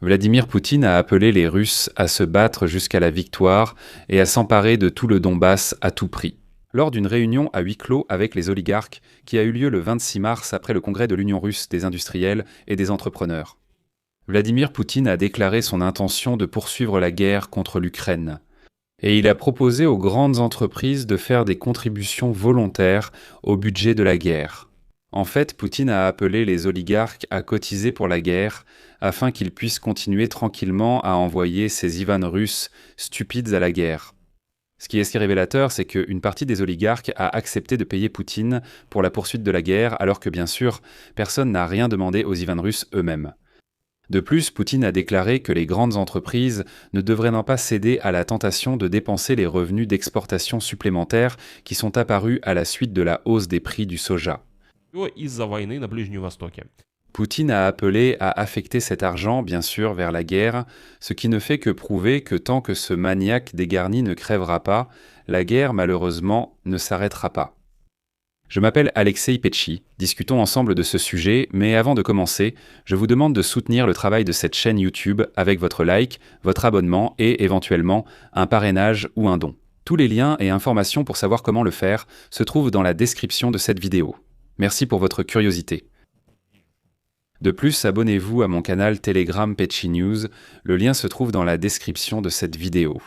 Vladimir Poutine a appelé les Russes à se battre jusqu'à la victoire et à s'emparer de tout le Donbass à tout prix. Lors d'une réunion à huis clos avec les oligarques qui a eu lieu le 26 mars après le congrès de l'Union russe des industriels et des entrepreneurs. Vladimir Poutine a déclaré son intention de poursuivre la guerre contre l'Ukraine. Et il a proposé aux grandes entreprises de faire des contributions volontaires au budget de la guerre. En fait, Poutine a appelé les oligarques à cotiser pour la guerre afin qu'ils puissent continuer tranquillement à envoyer ces Ivan russes stupides à la guerre. Ce qui est si révélateur, c'est qu'une partie des oligarques a accepté de payer Poutine pour la poursuite de la guerre, alors que bien sûr, personne n'a rien demandé aux Ivan russes eux-mêmes. De plus, Poutine a déclaré que les grandes entreprises ne devraient pas céder à la tentation de dépenser les revenus d'exportation supplémentaires qui sont apparus à la suite de la hausse des prix du soja. Из-за войны на Ближнем Востоке. Poutine a appelé à affecter cet argent, bien sûr, vers la guerre, ce qui ne fait que prouver que tant que ce maniaque dégarni ne crèvera pas, la guerre, malheureusement, ne s'arrêtera pas. Je m'appelle Alexei Petchi, discutons ensemble de ce sujet, mais avant de commencer, je vous demande de soutenir le travail de cette chaîne YouTube avec votre like, votre abonnement et, éventuellement, un parrainage ou un don. Tous les liens et informations pour savoir comment le faire se trouvent dans la description de cette vidéo. Merci pour votre curiosité. De plus, abonnez-vous à mon canal Telegram Petchi News, le lien se trouve dans la description de cette vidéo.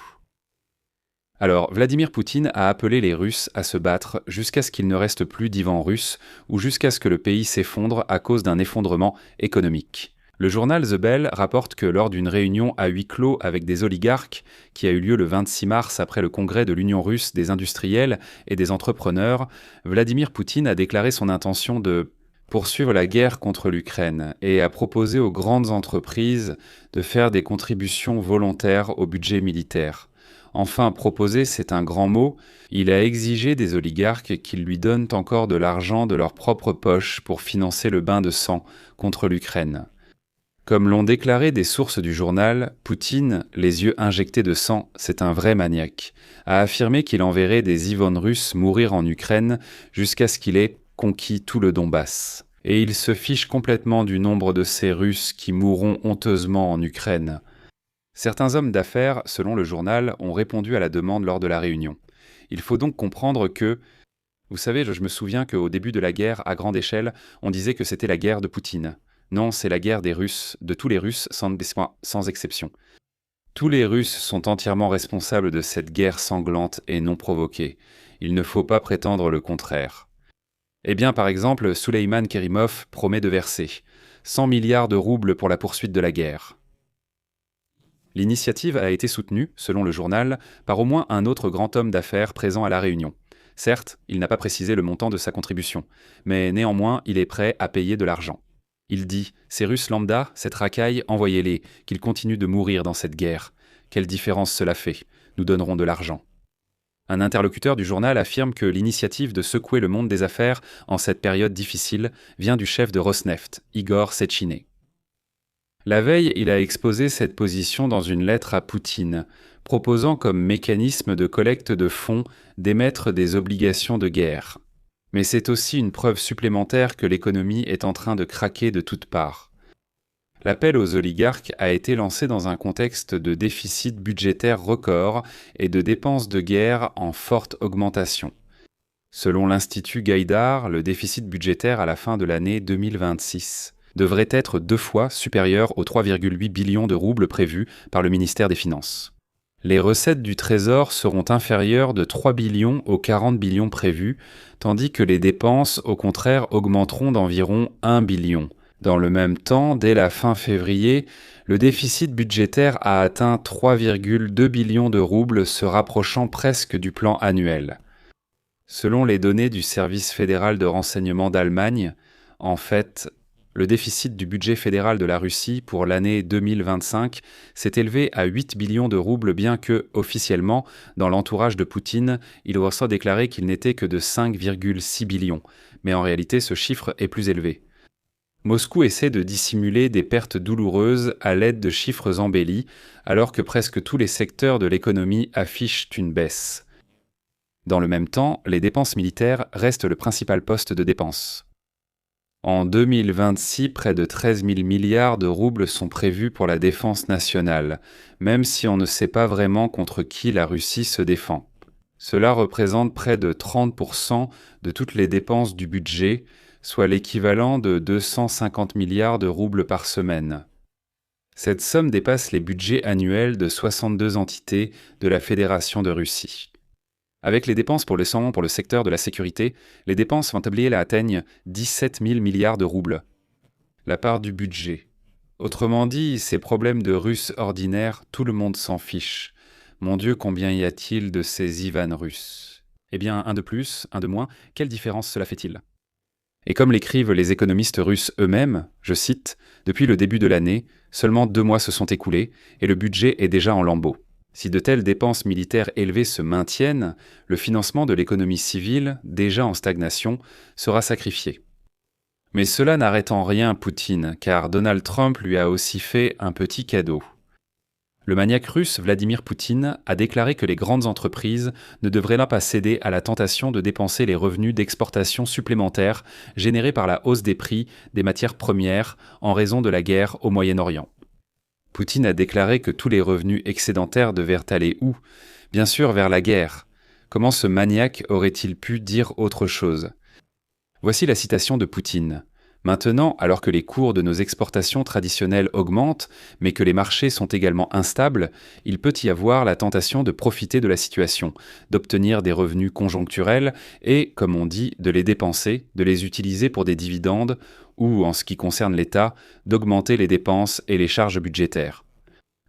Alors, Vladimir Poutine a appelé les Russes à se battre jusqu'à ce qu'il ne reste plus d'Ivan russe ou jusqu'à ce que le pays s'effondre à cause d'un effondrement économique. Le journal The Bell rapporte que lors d'une réunion à huis clos avec des oligarques, qui a eu lieu le 26 mars après le congrès de l'Union russe des industriels et des entrepreneurs, Vladimir Poutine a déclaré son intention de poursuivre la guerre contre l'Ukraine et a proposé aux grandes entreprises de faire des contributions volontaires au budget militaire. Enfin, proposer, c'est un grand mot, il a exigé des oligarques qu'ils lui donnent encore de l'argent de leur propre poche pour financer le bain de sang contre l'Ukraine. Comme l'ont déclaré des sources du journal, Poutine, les yeux injectés de sang, c'est un vrai maniaque, a affirmé qu'il enverrait des Ivan russes mourir en Ukraine jusqu'à ce qu'il ait conquis tout le Donbass. Et il se fiche complètement du nombre de ces Russes qui mourront honteusement en Ukraine. Certains hommes d'affaires, selon le journal, ont répondu à la demande lors de la réunion. Il faut donc comprendre que... Vous savez, je me souviens qu'au début de la guerre, à grande échelle, on disait que c'était la guerre de Poutine. Non, c'est la guerre des Russes, de tous les Russes, sans exception. Tous les Russes sont entièrement responsables de cette guerre sanglante et non provoquée. Il ne faut pas prétendre le contraire. Eh bien, par exemple, Souleyman Kerimov promet de verser 100 milliards de roubles pour la poursuite de la guerre. L'initiative a été soutenue, selon le journal, par au moins un autre grand homme d'affaires présent à la réunion. Certes, il n'a pas précisé le montant de sa contribution, mais néanmoins, il est prêt à payer de l'argent. Il dit « Ces Russes lambda, cette racaille, envoyez-les, qu'ils continuent de mourir dans cette guerre. Quelle différence cela fait? Nous donnerons de l'argent. » Un interlocuteur du journal affirme que l'initiative de secouer le monde des affaires en cette période difficile vient du chef de Rosneft, Igor Sechin. La veille, il a exposé cette position dans une lettre à Poutine, proposant comme mécanisme de collecte de fonds d'émettre des obligations de guerre. Mais c'est aussi une preuve supplémentaire que l'économie est en train de craquer de toutes parts. L'appel aux oligarques a été lancé dans un contexte de déficit budgétaire record et de dépenses de guerre en forte augmentation. Selon l'Institut Gaïdar, le déficit budgétaire à la fin de l'année 2026 devrait être 2 fois supérieur aux 3,8 billions de roubles prévus par le ministère des Finances. Les recettes du Trésor seront inférieures de 3 billions aux 40 billions prévus, tandis que les dépenses, au contraire, augmenteront d'environ 1 billion. Dans le même temps, dès la fin février, le déficit budgétaire a atteint 3,2 billions de roubles, se rapprochant presque du plan annuel. Selon les données du Service fédéral de renseignement d'Allemagne, en fait, le déficit du budget fédéral de la Russie pour l'année 2025 s'est élevé à 8 billions de roubles, bien que, officiellement, dans l'entourage de Poutine, il soit déclaré qu'il n'était que de 5,6 billions. Mais en réalité, ce chiffre est plus élevé. Moscou essaie de dissimuler des pertes douloureuses à l'aide de chiffres embellis, alors que presque tous les secteurs de l'économie affichent une baisse. Dans le même temps, les dépenses militaires restent le principal poste de dépense. En 2026, près de 13 000 milliards de roubles sont prévus pour la défense nationale, même si on ne sait pas vraiment contre qui la Russie se défend. Cela représente près de 30% de toutes les dépenses du budget, soit l'équivalent de 250 milliards de roubles par semaine. Cette somme dépasse les budgets annuels de 62 entités de la Fédération de Russie. Avec les dépenses pour le secteur de la sécurité, les dépenses fantablielles atteignent 17 000 milliards de roubles. La part du budget. Autrement dit, ces problèmes de Russes ordinaires, tout le monde s'en fiche. Mon Dieu, combien y a-t-il de ces Ivan russes? Eh bien, un de plus, un de moins, quelle différence cela fait-il? Et comme l'écrivent les économistes russes eux-mêmes, je cite, « Depuis le début de l'année, seulement 2 mois se sont écoulés et le budget est déjà en lambeaux. Si de telles dépenses militaires élevées se maintiennent, le financement de l'économie civile, déjà en stagnation, sera sacrifié. » Mais cela n'arrête en rien Poutine, car Donald Trump lui a aussi fait un petit cadeau. Le maniaque russe Vladimir Poutine a déclaré que les grandes entreprises ne devraient là pas céder à la tentation de dépenser les revenus d'exportation supplémentaires générés par la hausse des prix des matières premières en raison de la guerre au Moyen-Orient. Poutine a déclaré que tous les revenus excédentaires devaient aller où? Bien sûr vers la guerre. Comment ce maniaque aurait-il pu dire autre chose? Voici la citation de Poutine. Maintenant, alors que les cours de nos exportations traditionnelles augmentent, mais que les marchés sont également instables, il peut y avoir la tentation de profiter de la situation, d'obtenir des revenus conjoncturels et, comme on dit, de les dépenser, de les utiliser pour des dividendes ou, en ce qui concerne l'État, d'augmenter les dépenses et les charges budgétaires.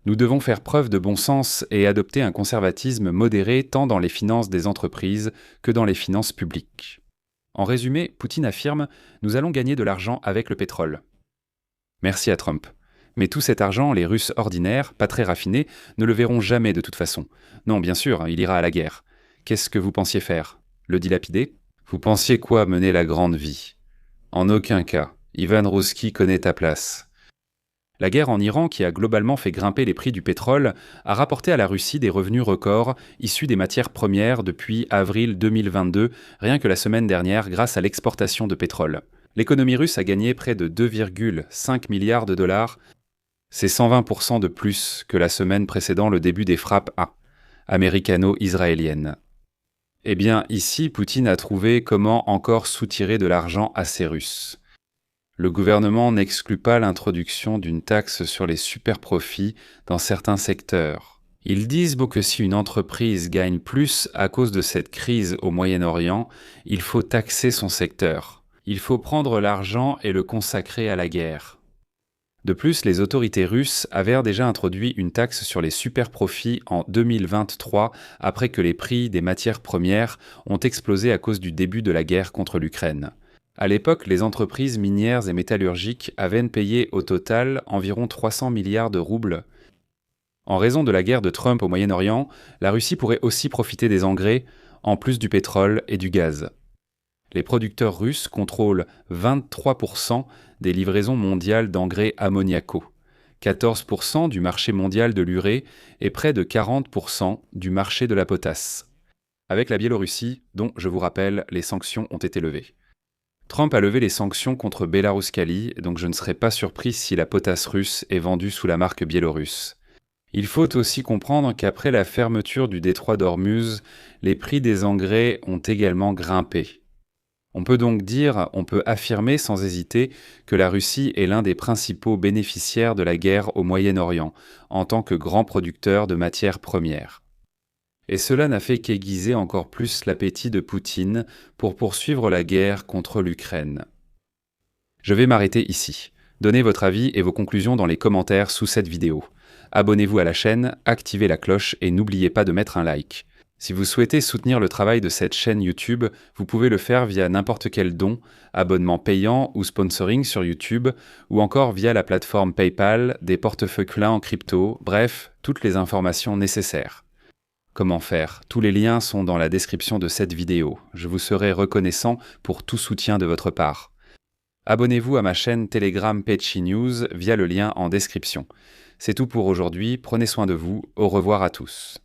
Nous devons faire preuve de bon sens et adopter un conservatisme modéré tant dans les finances des entreprises que dans les finances publiques. En résumé, Poutine affirme « Nous allons gagner de l'argent avec le pétrole ». Merci à Trump. Mais tout cet argent, les Russes ordinaires, pas très raffinés, ne le verront jamais de toute façon. Non, bien sûr, il ira à la guerre. Qu'est-ce que vous pensiez faire? Le dilapider? Vous pensiez quoi mener la grande vie? En aucun cas. Ivan Rouski connaît ta place. La guerre en Iran, qui a globalement fait grimper les prix du pétrole, a rapporté à la Russie des revenus records issus des matières premières depuis avril 2022, rien que la semaine dernière grâce à l'exportation de pétrole. L'économie russe a gagné près de 2,5 milliards de dollars. C'est 120% de plus que la semaine précédant le début des frappes américano-israéliennes. Eh bien, ici, Poutine a trouvé comment encore soutirer de l'argent à ces Russes. Le gouvernement n'exclut pas l'introduction d'une taxe sur les superprofits dans certains secteurs. Ils disent que si une entreprise gagne plus à cause de cette crise au Moyen-Orient, il faut taxer son secteur. Il faut prendre l'argent et le consacrer à la guerre. De plus, les autorités russes avaient déjà introduit une taxe sur les superprofits en 2023 après que les prix des matières premières ont explosé à cause du début de la guerre contre l'Ukraine. À l'époque, les entreprises minières et métallurgiques avaient payé au total environ 300 milliards de roubles. En raison de la guerre de Trump au Moyen-Orient, la Russie pourrait aussi profiter des engrais, en plus du pétrole et du gaz. Les producteurs russes contrôlent 23% des livraisons mondiales d'engrais ammoniacaux, 14% du marché mondial de l'urée et près de 40% du marché de la potasse. Avec la Biélorussie, dont, je vous rappelle, les sanctions ont été levées. Trump a levé les sanctions contre Belaruskali, donc je ne serais pas surpris si la potasse russe est vendue sous la marque biélorusse. Il faut aussi comprendre qu'après la fermeture du détroit d'Ormuz, les prix des engrais ont également grimpé. On peut affirmer sans hésiter que la Russie est l'un des principaux bénéficiaires de la guerre au Moyen-Orient, en tant que grand producteur de matières premières. Et cela n'a fait qu'aiguiser encore plus l'appétit de Poutine pour poursuivre la guerre contre l'Ukraine. Je vais m'arrêter ici. Donnez votre avis et vos conclusions dans les commentaires sous cette vidéo. Abonnez-vous à la chaîne, activez la cloche et n'oubliez pas de mettre un like. Si vous souhaitez soutenir le travail de cette chaîne YouTube, vous pouvez le faire via n'importe quel don, abonnement payant ou sponsoring sur YouTube, ou encore via la plateforme PayPal, des portefeuilles clins en crypto, bref, toutes les informations nécessaires. Comment faire? Tous les liens sont dans la description de cette vidéo. Je vous serai reconnaissant pour tout soutien de votre part. Abonnez-vous à ma chaîne Telegram Pechi News via le lien en description. C'est tout pour aujourd'hui, prenez soin de vous, au revoir à tous.